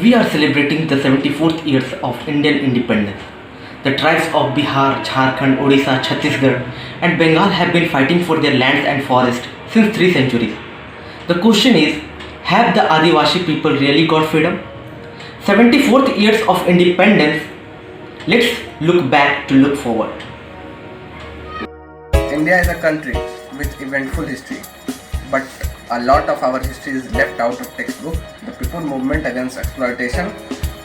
We are celebrating the 74th years of Indian independence. The tribes of Bihar, Jharkhand, Odisha, Chhattisgarh and Bengal have been fighting for their lands and forests since 3 centuries. The question is, have the Adivasi people really got freedom? 74th years of independence. Let's look back to look forward. India is a country with eventful history, but a lot of our history is left out of textbook. The people movement against exploitation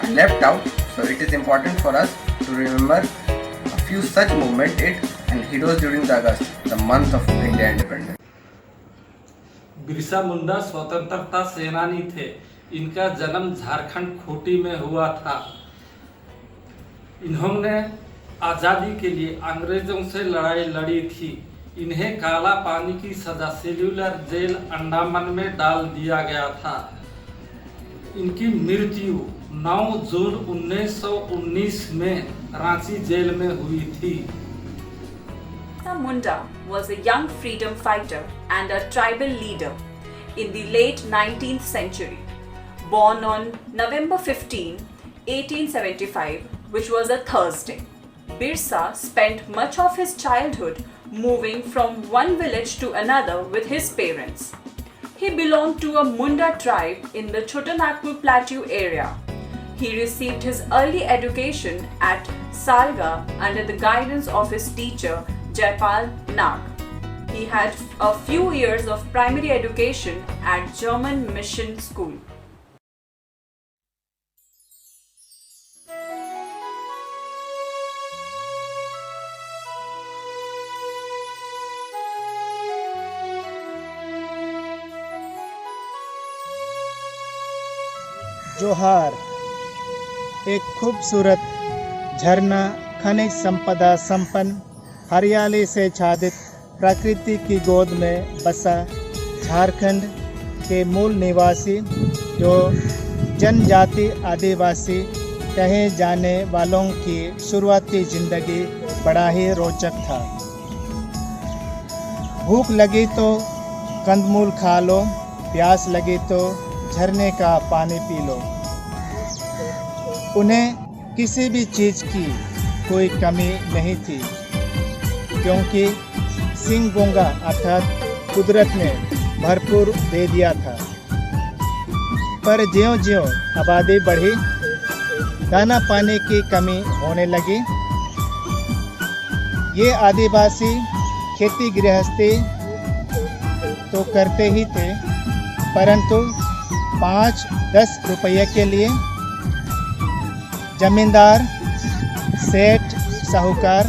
are left out, so it is important for us to remember a few such movement and heroes during the August, the month of India independence. Birsa Munda स्वतंत्रता सेनानी थे। इनका जन्म झारखंड खूंटी में हुआ था। इन्होंने आज़ादी के लिए अंग्रेजों से लड़ाई लड़ी थी। इन्हें काला पानी की सजा सेल्यूलर जेल अंडमान में डाल दिया गया था। इनकी मृत्यु 9 जून 1919 में रांची जेल में हुई थी। Birsa Munda was a young freedom fighter and a tribal leader in the late 19th century. Born on November 15, 1875, which was a Thursday, Birsa spent much of his childhood moving from one village to another with his parents. He belonged to a Munda tribe in the Chotanagpur Plateau area. He received his early education at Salga under the guidance of his teacher Jaipal Nag. He had a few years of primary education at German Mission School. जोहार एक खूबसूरत झरना खनिज संपदा संपन्न हरियाली से छादित प्रकृति की गोद में बसा झारखंड के मूल निवासी जो जनजाति आदिवासी कहे जाने वालों की शुरुआती जिंदगी बड़ा ही रोचक था। भूख लगी तो कंदमूल खा लो, प्यास लगी तो झरने का पानी पी लो। उन्हें किसी भी चीज़ की कोई कमी नहीं थी, क्योंकि सिंह गोंगा अर्थात कुदरत ने भरपूर दे दिया था। पर ज्यों-ज्यों आबादी बढ़ी, दाना पानी की कमी होने लगी। ये आदिवासी खेती गृहस्थी तो करते ही थे, परंतु 5-10 रुपये के लिए जमींदार, सेठ, साहूकार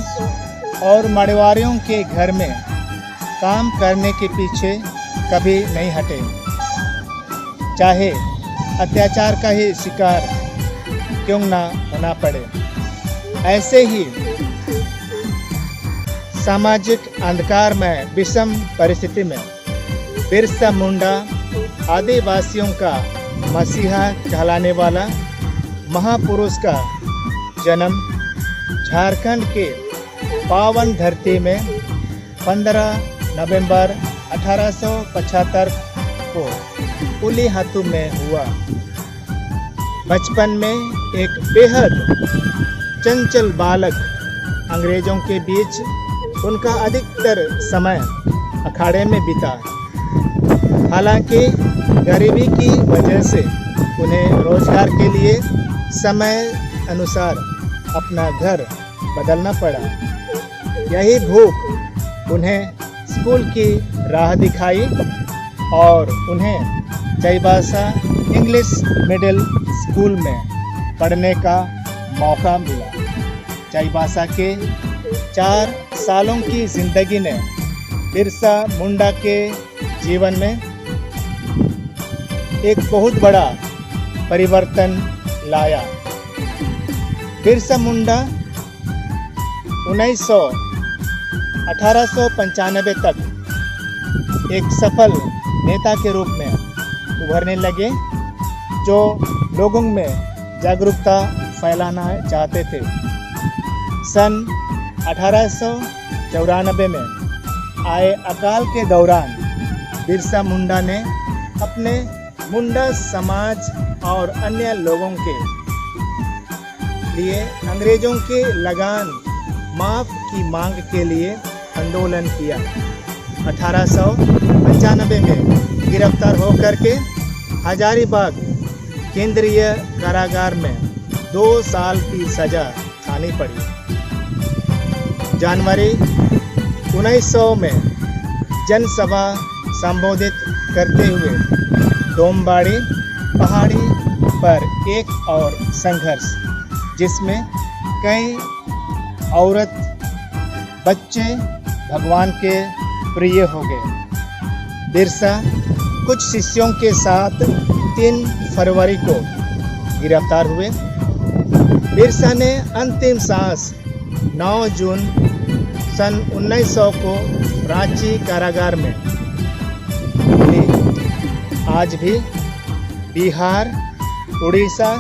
और मड़वारियों के घर में काम करने के पीछे कभी नहीं हटे, चाहे अत्याचार का ही शिकार क्यों ना होना पड़े। ऐसे ही सामाजिक अंधकार में विषम परिस्थिति में बिरसा मुंडा आदिवासियों का मसीहा कहलाने वाला महापुरुष का जन्म झारखंड के पावन धरती में 15 नवंबर 1875 को उलीहातू में हुआ। बचपन में एक बेहद चंचल बालक, अंग्रेजों के बीच उनका अधिकतर समय अखाड़े में बीता। हालांकि गरीबी की वजह से उन्हें रोजगार के लिए समय अनुसार अपना घर बदलना पड़ा। यही भूख उन्हें स्कूल की राह दिखाई और उन्हें चाईबासा इंग्लिश मिडिल स्कूल में पढ़ने का मौका मिला। चाईबासा के 4 सालों की जिंदगी ने बिरसा मुंडा के जीवन में एक बहुत बड़ा परिवर्तन लाया। बिरसा मुंडा 1895 तक एक सफल नेता के रूप में उभरने लगे, जो लोगों में जागरूकता फैलाना चाहते थे। सन 1894 में आए अकाल के दौरान बिरसा मुंडा ने अपने मुंडा समाज और अन्य लोगों के लिए अंग्रेजों के लगान माफ की मांग के लिए आंदोलन किया। 1895 में गिरफ्तार होकर के हजारीबाग केंद्रीय कारागार में 2 साल की सजा खानी पड़ी। जनवरी 1900 में जनसभा संबोधित करते हुए डोमबाड़ी पहाड़ी पर एक और संघर्ष, जिसमें कई औरत बच्चे भगवान के प्रिय हो गए। बिरसा कुछ शिष्यों के साथ 3 फरवरी को गिरफ्तार हुए। बिरसा ने अंतिम सांस 9 जून सन 1900 को रांची कारागार में ली। आज भी बिहार, उड़ीसा,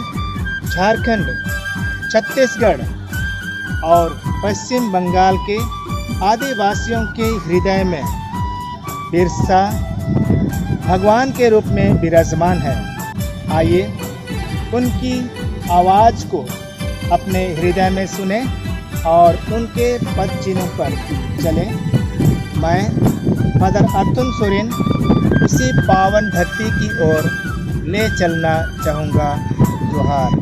झारखंड, छत्तीसगढ़ और पश्चिम बंगाल के आदिवासियों के हृदय में बिरसा भगवान के रूप में विराजमान है। आइए उनकी आवाज़ को अपने हृदय में सुने और उनके पद चिन्हों पर चलें। मैं मदर अर्तुन सोरेन उसी पावन धरती की ओर ले चलना चाहूँगा। जोहार।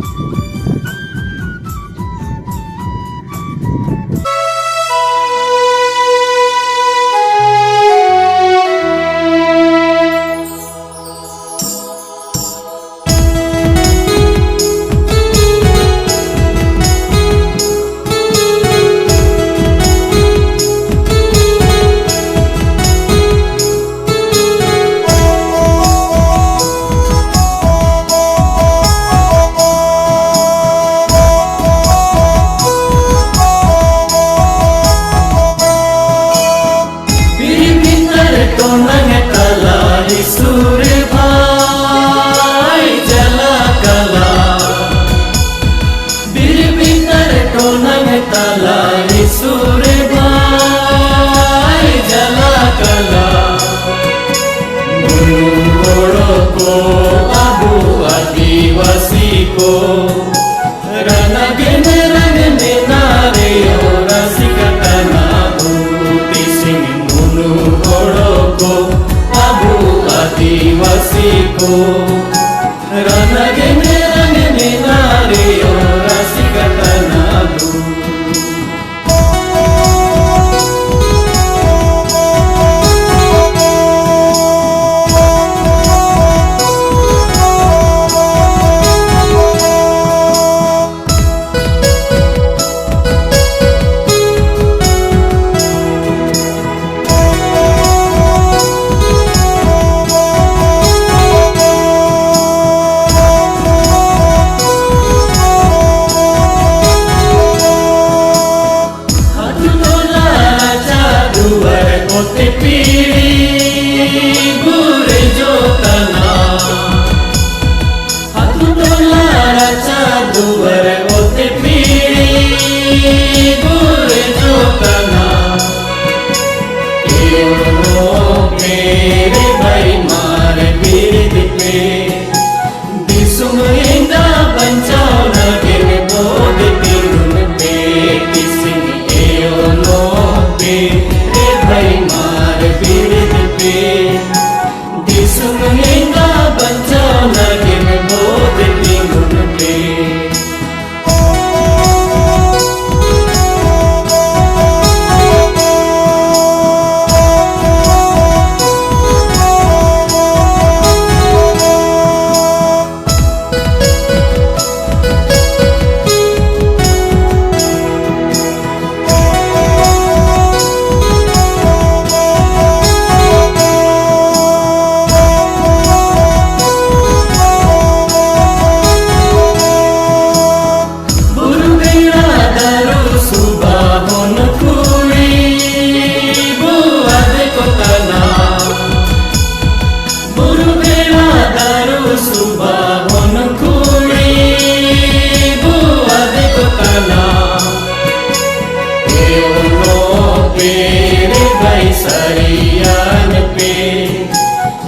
सरियान पे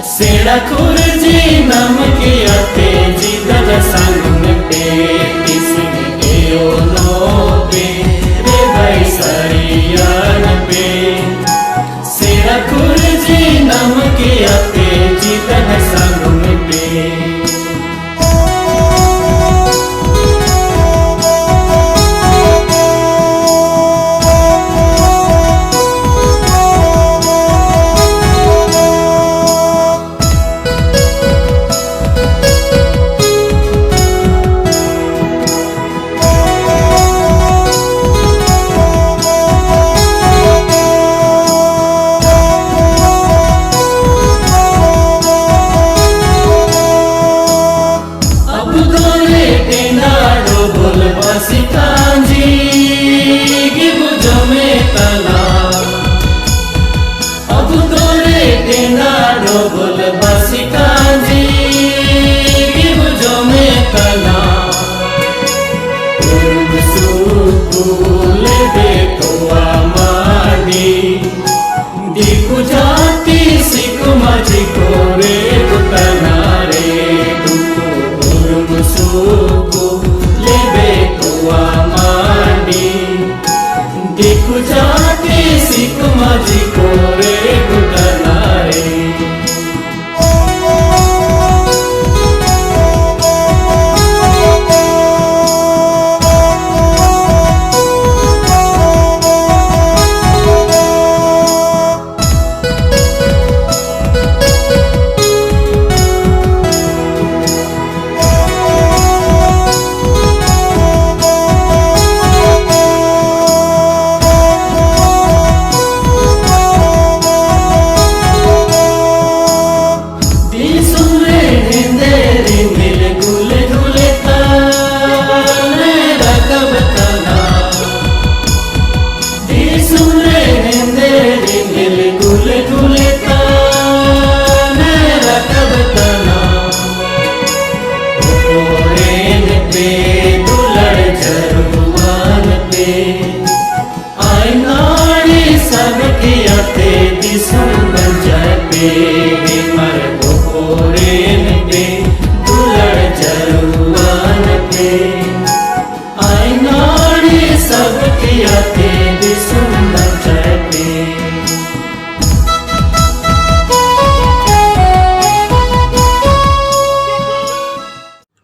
सेड़ा खुर्जी नमक अब तोरे के नाडो बोल बसी काजी की बुझो में कला सुले दे तो आमानी दिखु जाती सिख माझी कोरे गुतना रे दुखु सुखु ले दे तो आमानी दिखु जाती सिख माझी कोरे गुतना रे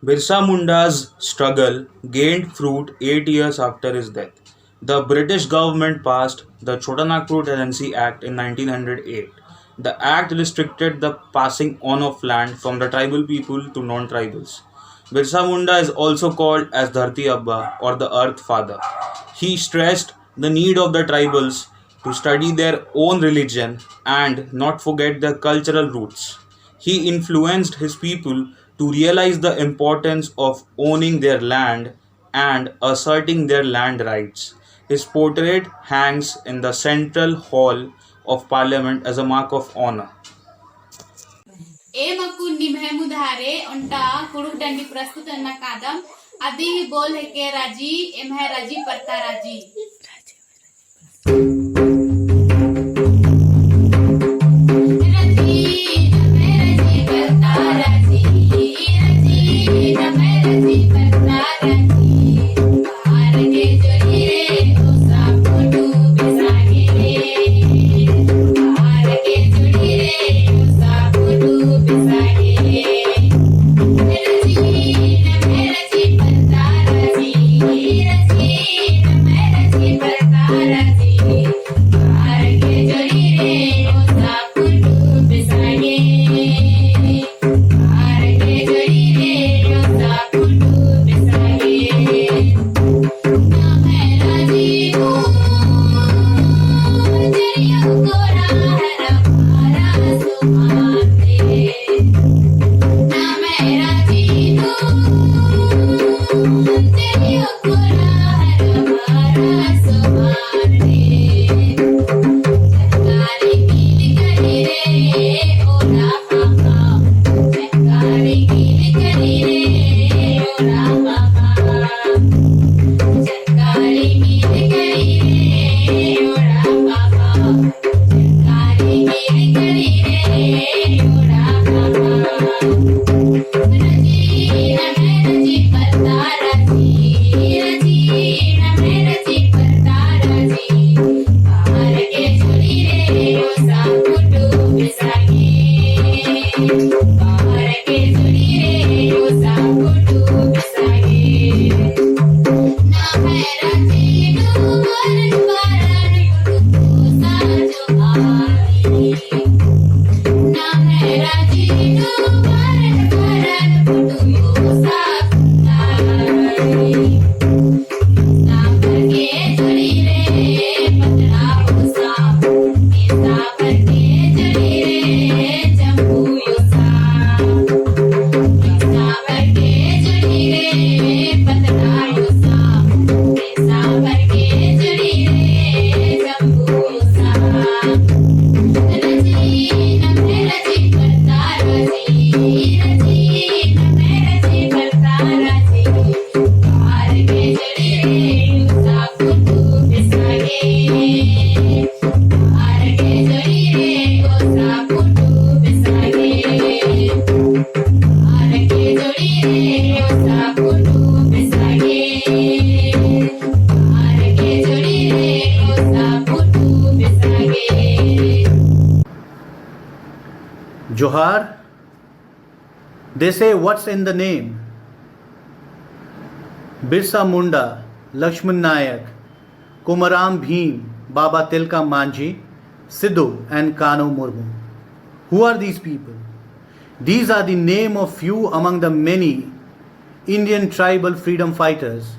Birsa Munda's struggle gained fruit 8 years after his death. The British government passed the Chota Nagpur Tenancy Act in 1908. The act restricted the passing on of land from the tribal people to non-tribals. Birsa Munda is also called as Dharti Abba or the Earth Father. He stressed the need of the tribals to study their own religion and not forget their cultural roots. He influenced his people to realize the importance of owning their land and asserting their land rights. His portrait hangs in the Central Hall of Parliament as a mark of honor. ए मकुन्नी महमुधारे उंटा कुड़ुक डंडी प्रस्तुत अन्ना कादम अभी ही बोल है के राजी M है राजी परता राजी Thank you. Johar, they say what's in the name? Birsa Munda, Lakshman Nayak, Kumaram Bhim, Baba Tilka Manjhi, Sidhu and Kanu Murmu. Who are these people? These are the name of few among the many Indian tribal freedom fighters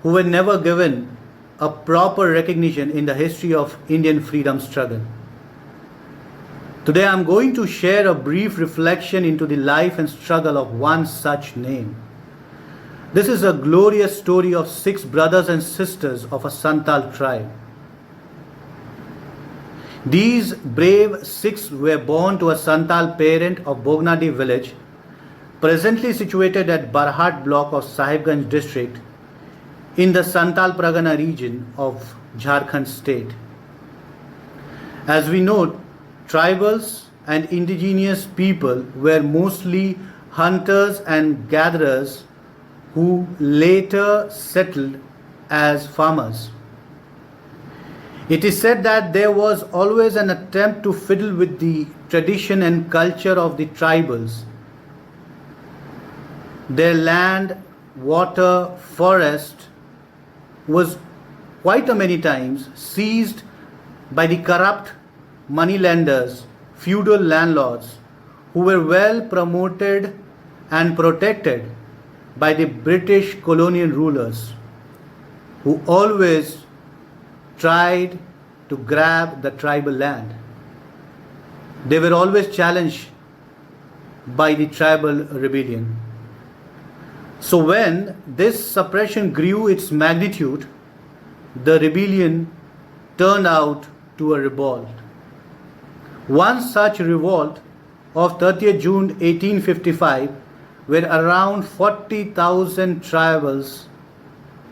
who were never given a proper recognition in the history of Indian freedom struggle. Today I am going to share a brief reflection into the life and struggle of one such name. This is a glorious story of 6 brothers and sisters of a Santal tribe. These brave 6 were born to a Santal parent of Bognadi village, presently situated at Barhat block of Sahibganj district in the Santal Pargana region of Jharkhand state. As we know, tribals and indigenous people were mostly hunters and gatherers who later settled as farmers. It is said that there was always an attempt to fiddle with the tradition and culture of the tribals. Their land, water, forest was quite a many times seized by the corrupt moneylenders, feudal landlords who were well promoted and protected by the British colonial rulers, who always tried to grab the tribal land. They were always challenged by the tribal rebellion. So when this suppression grew its magnitude, the rebellion turned out to a revolt. One such revolt of 30th June 1855, where around 40,000 tribals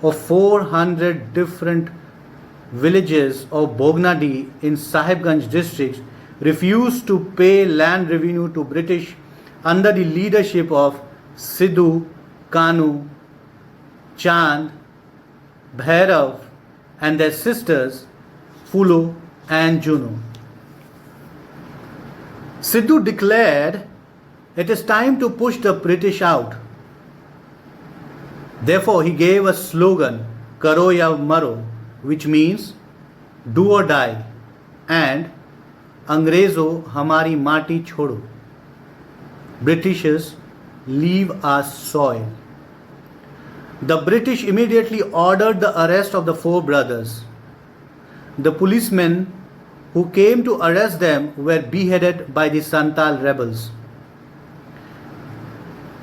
of 400 different villages of Bognadi in Sahibganj district refused to pay land revenue to British under the leadership of Sidhu, Kanu, Chand, Bhairav and their sisters Fulo and Juno. Sidhu declared, "It is time to push the British out." Therefore, he gave a slogan, "Karo ya maro," which means "do or die," and "Angrezo hamari mati chodo," Britishers, leave our soil. The British immediately ordered the arrest of the 4 brothers. The policemen who came to arrest them were beheaded by the Santal rebels.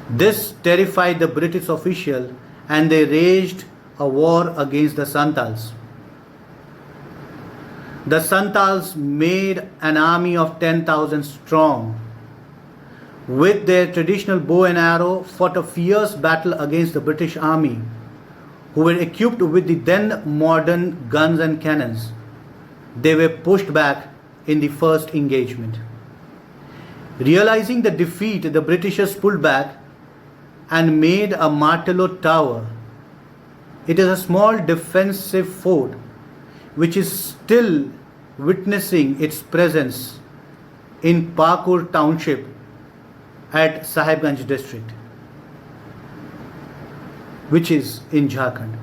This terrified the British official and they waged a war against the Santals. The Santals made an army of 10,000 strong. With their traditional bow and arrow, fought a fierce battle against the British army, who were equipped with the then modern guns and cannons. They were pushed back in the first engagement. Realizing the defeat, the Britishers pulled back and made a Martello tower. It is a small defensive fort which is still witnessing its presence in Pakur township at Sahibganj district, which is in Jharkhand.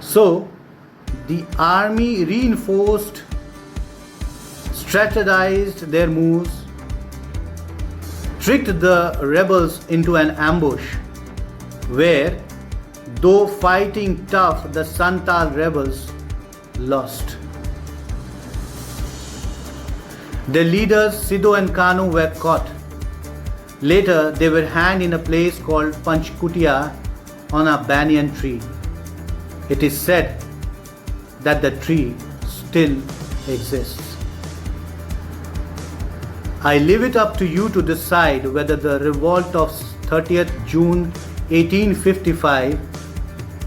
So the army reinforced, strategized their moves, tricked the rebels into an ambush where, though fighting tough, the Santal rebels lost. Their leaders Sidhu and Kanu were caught. Later, they were hanged in a place called Panchkutia on a banyan tree. It is said that the tree still exists. I leave it up to you to decide whether the revolt of 30th June 1855,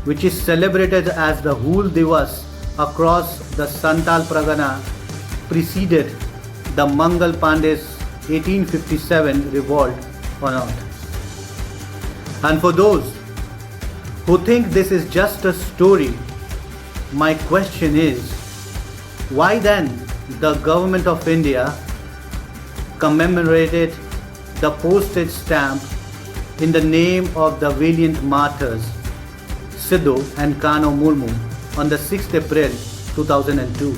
which is celebrated as the Hool Divas across the Santal Pargana, preceded the Mangal Pandey's 1857 revolt or not. And for those who think this is just a story, my question is, why then the government of India commemorated the postage stamp in the name of the valiant martyrs Sidhu and Kano Murmu on the 6th April 2002?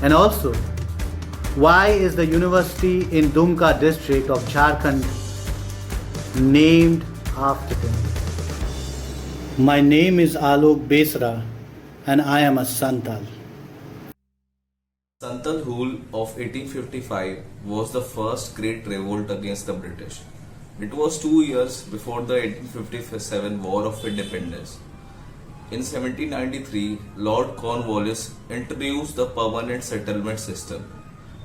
And also, why is the university in Dumka district of Jharkhand named after him? My name is Alok Besra and I am a Santal. Santal Hul of 1855 was the first great revolt against the British. It was 2 years before the 1857 War of Independence. In 1793, Lord Cornwallis introduced the permanent settlement system.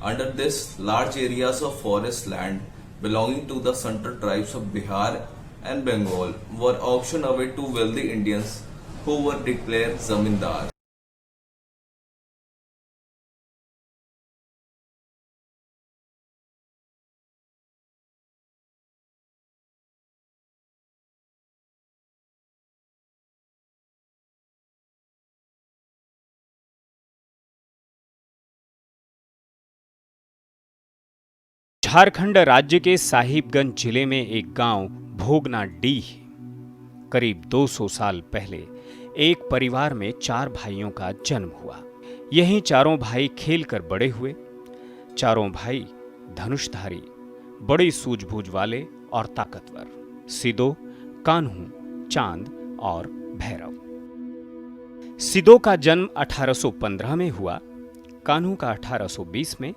Under this, large areas of forest land belonging to the central tribes of Bihar and Bengal were auctioned away to wealthy Indians who were declared zamindar. Jharkhand राज्य के साहिबगंज जिले में एक गांव भोगना डीह करीब 200 साल पहले एक परिवार में 4 भाइयों का जन्म हुआ। यहीं चारों भाई खेलकर बड़े हुए। चारों भाई धनुषधारी, बड़ी सूझबूझ वाले और ताकतवर, सिदो, कान्हू, चांद और भैरव। सिदो का जन्म 1815 में हुआ, कान्हू का 1820 में,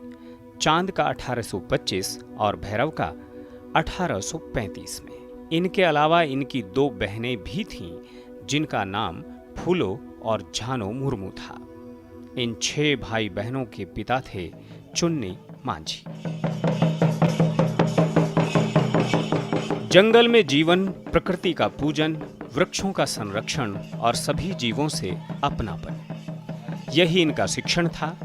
चांद का 1825 और भैरव का 1835 में। इनके अलावा इनकी 2 बहनें भी थीं जिनका नाम फूलो और झानो मुर्मू था। इन 6 भाई बहनों के पिता थे चुन्नी मांझी। जंगल में जीवन, प्रकृति का पूजन, वृक्षों का संरक्षण और सभी जीवों से अपनापन, यही इनका शिक्षण था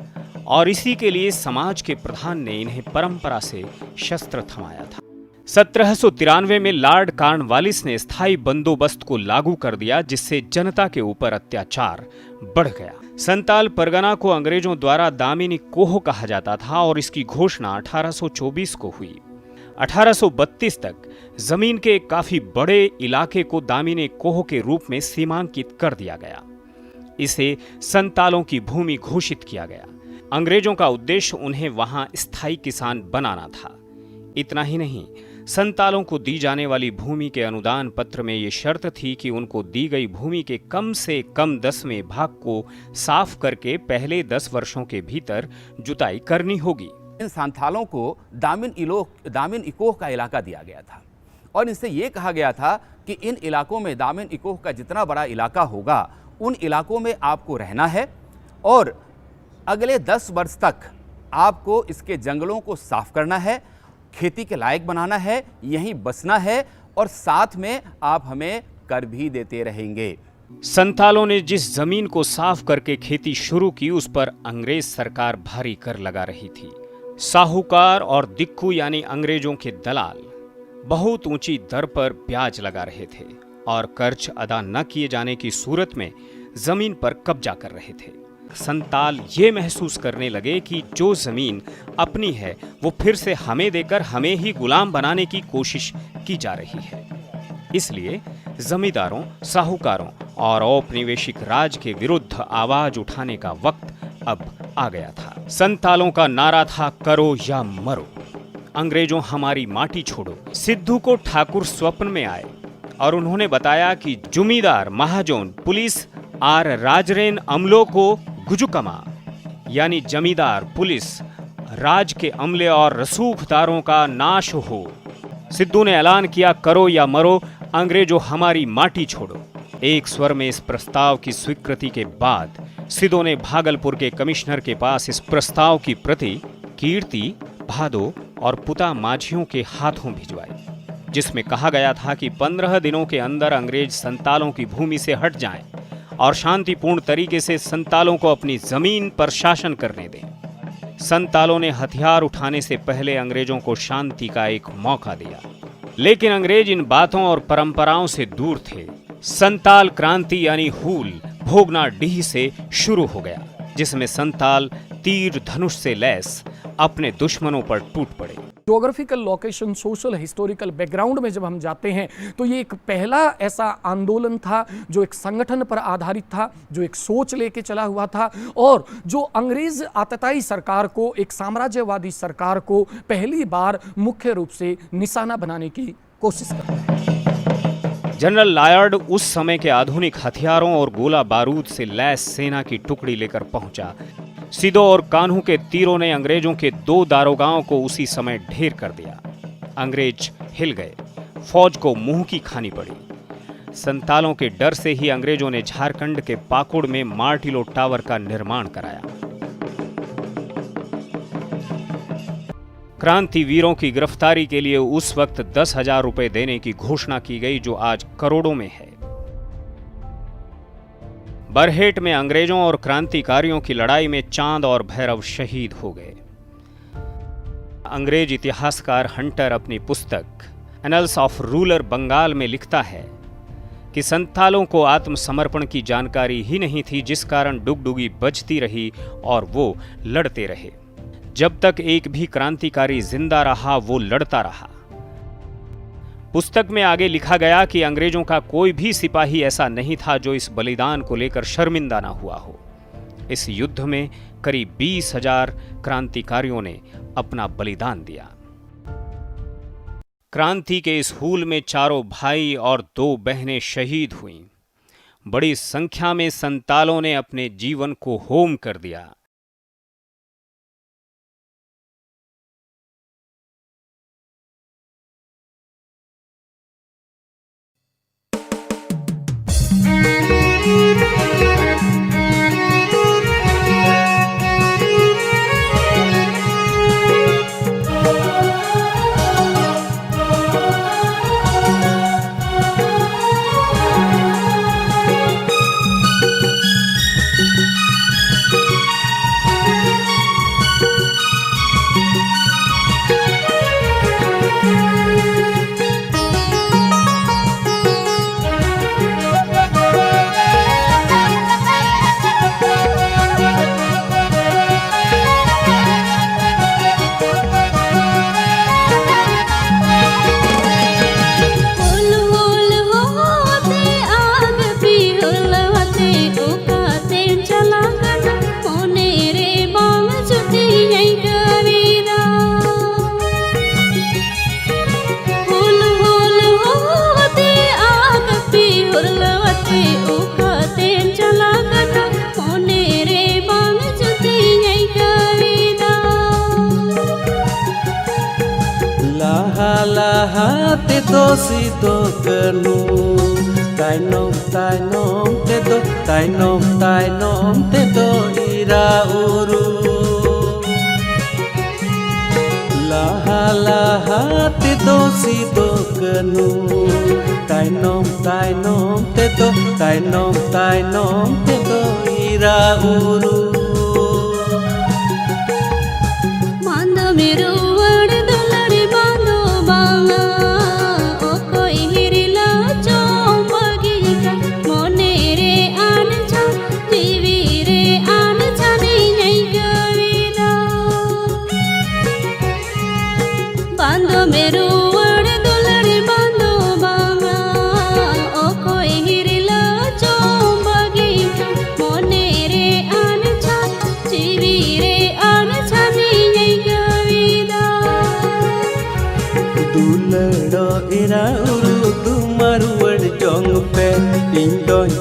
और इसी के लिए समाज के प्रधान ने इन्हें परंपरा से शस्त्र थमाया था। 1793 में लॉर्ड कॉर्नवालिस ने स्थायी बंदोबस्त को लागू कर दिया, जिससे जनता के ऊपर अत्याचार बढ़ गया। संताल परगना को अंग्रेजों द्वारा दामिनी कोह कहा जाता था और इसकी घोषणा 1824 को हुई। 1832 तक जमीन के एक काफी बड़े इलाके को दामिनी कोह के रूप में सीमांकित कर दिया गया। इसे संतालों की भूमि घोषित किया गया। अंग्रेजों का उद्देश्य उन्हें वहां स्थायी किसान बनाना था। इतना ही नहीं, संतालों को दी जाने वाली भूमि के अनुदान पत्र में ये शर्त थी कि उनको दी गई भूमि के कम से कम 10वें भाग को साफ करके पहले 10 वर्षों के भीतर जुताई करनी होगी। इन संतालों को दामिन इकोह का इलाका दिया गया था और इनसे ये कहा गया था कि इन इलाकों में, दामिन इकोह का जितना बड़ा इलाका होगा उन इलाकों में आपको रहना है और अगले 10 वर्ष तक आपको इसके जंगलों को साफ करना है, खेती के लायक बनाना है, यहीं बसना है और साथ में आप हमें कर भी देते रहेंगे। संतालों ने जिस जमीन को साफ करके खेती शुरू की उस पर अंग्रेज सरकार भारी कर लगा रही थी। साहूकार और दिक्कू यानी अंग्रेजों के दलाल बहुत ऊंची दर पर ब्याज लगा रहे थे और कर्ज अदा न किए जाने की सूरत में जमीन पर कब्जा कर रहे थे। संताल ये महसूस करने लगे कि जो जमीन अपनी है वो फिर से हमें देकर हमें ही गुलाम बनाने की कोशिश की जा रही है। इसलिए जमींदारों, साहूकारों और औपनिवेशिक राज के विरुद्ध आवाज उठाने का वक्त अब आ गया था। संतालों का नारा था, करो या मरो, अंग्रेजों हमारी माटी छोड़ो। सिद्धू को ठाकुर स्वप्न में आए और उन्होंने बताया कि जुमीदार, महाजोन, पुलिस आर राजरेन अमलों को गुजुकमा यानी जमींदार, पुलिस, राज के अमले और रसूखदारों का नाश हो। सिद्धू ने ऐलान किया, करो या मरो, अंग्रेजों हमारी माटी छोड़ो। एक स्वर में इस प्रस्ताव की स्वीकृति के बाद सिद्धू ने भागलपुर के कमिश्नर के पास इस प्रस्ताव की प्रति कीर्ति, भादो और पुता माझियों के हाथों भिजवाई, जिसमें कहा गया था कि 15 दिनों के अंदर अंग्रेज संतालों की भूमि से हट जाएं और शांतिपूर्ण तरीके से संतालों को अपनी जमीन पर शासन करने दें। संतालों ने हथियार उठाने से पहले अंग्रेजों को शांति का एक मौका दिया, लेकिन अंग्रेज इन बातों और परंपराओं से दूर थे। संताल क्रांति यानी हूल भोगना डीह से शुरू हो गया, जिसमें संताल तीर धनुष से लैस अपने दुश्मनों पर टूट पड़े। Geographical location, social historical background में जब हम जाते हैं तो ये एक पहला ऐसा आंदोलन था जो एक संगठन पर आधारित था, जो एक सोच लेके चला हुआ था और जो अंग्रेज आतताई सरकार को, एक साम्राज्यवादी सरकार को पहली बार मुख्य रूप से निशाना बनाने की कोशिश करता है। जनरल लायर्ड उस समय के आधुनिक हथियारों और गोला बारूद से लैस सेना की टुकड़ी लेकर पहुंचा। सिदो और कान्हू के तीरों ने अंग्रेजों के 2 दारोगाओं को उसी समय ढेर कर दिया। अंग्रेज हिल गए, फौज को मुंह की खानी पड़ी। संतालों के डर से ही अंग्रेजों ने झारखंड के पाकुड़ में मार्टिलो टावर का निर्माण कराया। क्रांतिवीरों की गिरफ्तारी के लिए उस वक्त 10,000 रुपए देने की घोषणा की गई, जो आज करोड़ों में है। बरहेट में अंग्रेजों और क्रांतिकारियों की लड़ाई में चांद और भैरव शहीद हो गए। अंग्रेज इतिहासकार हंटर अपनी पुस्तक एनल्स ऑफ रूलर बंगाल में लिखता है कि संतालों को आत्मसमर्पण की जानकारी ही नहीं थी, जिस कारण डुगडुगी बजती रही और वो लड़ते रहे। जब तक एक भी क्रांतिकारी जिंदा रहा वो लड़ता रहा। पुस्तक में आगे लिखा गया कि अंग्रेजों का कोई भी सिपाही ऐसा नहीं था जो इस बलिदान को लेकर शर्मिंदा ना हुआ हो। इस युद्ध में करीब 20,000 क्रांतिकारियों ने अपना बलिदान दिया। क्रांति के इस हूल में 4 भाई और 2 बहनें शहीद हुईं। बड़ी संख्या में संतालों ने अपने जीवन को होम कर दिया। Sido kanu tainom te do ira uru laha te do sido kanu tainom te do ira uru manda meru word dolari bando banga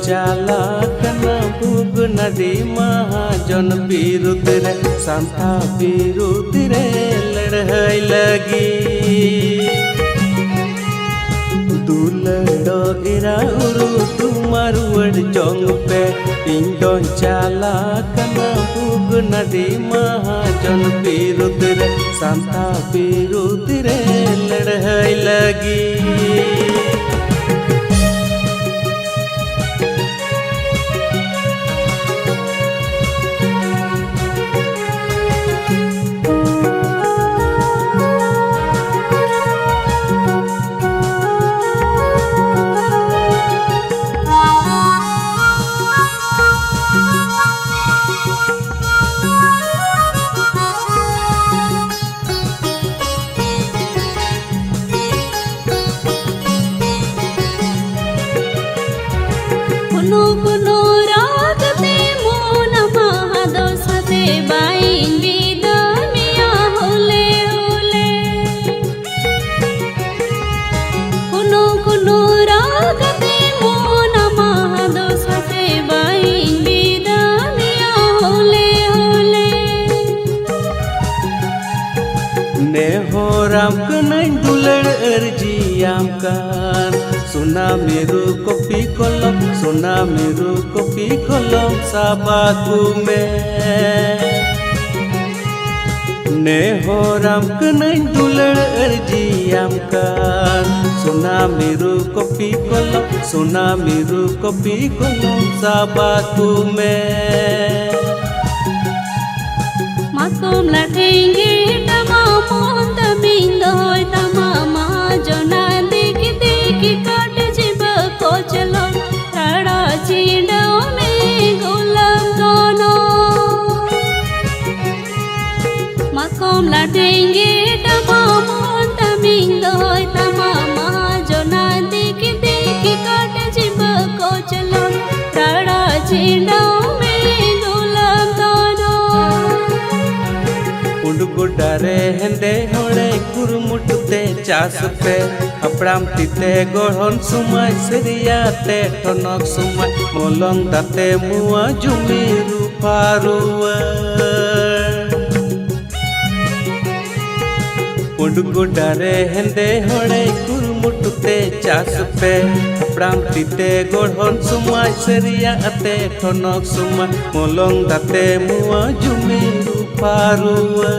Chala kana bug nadi mahajan birud re santa birud re ladhai lagi dulado ira uru tumar wad jong pe pindon chala kana bug nadi mahajan birud re santa birud re ladhai lagi नेहोराम Kanai दुलड़ अर्जियाम कान सोना Meru copy कलम सोना Meru copy कलम साबाकू में नेहोराम कनाई दुलड़ अर्जियाम कान सोना Meru copy कलम सोना Meru copy कलम साबाकू में Makom la tengi tama mon taming doi tama ma jona deki deki kat jiba ko chalo tada chinda me gulam dono Makom la tengi tama mon taming doi tama ma jona deki deki kat jiba ko chalo tada chinda me gulam dono उड़गुडारे हेंदे होड़े कुरुमुटुते Chas पे अपराम तिते गढ़न सुमाय सेरियाते ठनक सुमाय मोलंग दाते मुआ जुमी रूपारुआ उड़गुडारे हेंदे होड़े कुरुमुटुते चास पे अपराम तिते गढ़न सुमाय सेरियाते ठनक सुमाय मोलंग दाते मुआ जुमी रूपारुआ